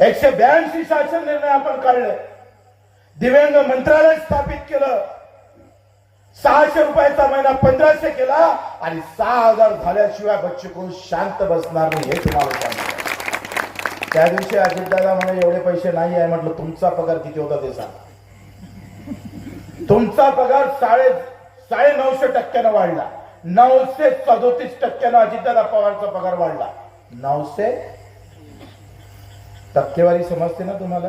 182 शासन निर्णय आपण काढले, दिव्यांग मंत्रालय स्थापित केलं, 600 रुपयाचा महिना 1500 केला आणि 6000 झाल्याशिवाय बच्चू कडू शांत बसणार नाही हे तुम्हाला सांगतो. त्या दिवशी अजितदादा म्हणे एवढे पैसे नाही आहे. म्हटलं तुमचा पगार किती होता ते सांग. तुमचा पगार 950% वाढला, 937% अजितदादा पवारचा पगार वाढला. 900 टक्केवारी समजते ना तुम्हाला.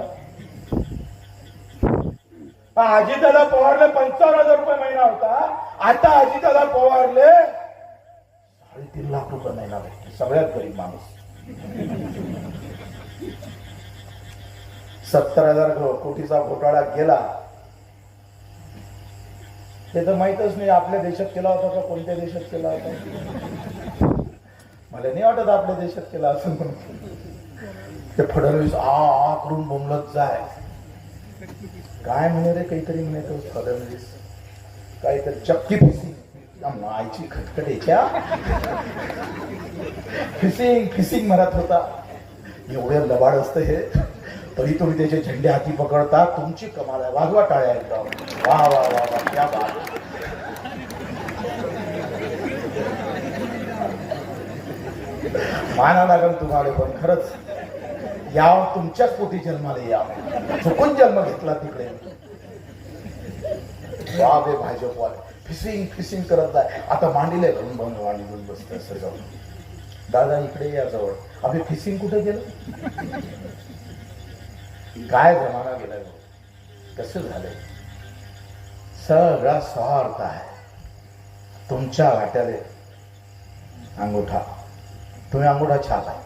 अजितदादा पवारले 55,000 रुपये महिना होता, आता अजितदादा पवारले 3.5 लाख रुपये महिना भेटते. सगळ्यात गरीब माणूस. 70,000 कोटीचा घोटाळा गेला ते तर माहितच नाही आपल्या देशात केला होता का कोणत्या देशात केला होता. मला नाही वाटत आपल्या देशात केला असं म्हणून. ते फडणवीस आ करून बोंबलत जाय. काय म्हणे रे, काहीतरी म्हणे तो फडणवीस, काहीतरी चक्की फिसिंग आईची खटखटेच्या फिसिंग म्हणत होता. एवढे लबाड असतं हे, तरी तुम्ही त्याचे झेंडे हाती पकडता. तुमची कमाल आहे. वाजवा टाळ्या एकदम. वा वा वा वा, क्या बात. माना लागेल तुम्हाला, पण खरंच याव तुमच्याच पोटी जन्माला या. चुकून जन्म घेतला तिकडे. वा बे भाजपवाले फिसिंग करत आहे. आता मांडीले भरून मांडून बसते सगळं. दादा इकडे या जवळ. अभि फिसिंग कुठे गेलं. काय जमाना गेलाय, कसं झालंय. सगळा स्वार्थ आहे. तुमच्या वाट्याले अंगूठा, तुम्ही अंगूठा छाप आहे.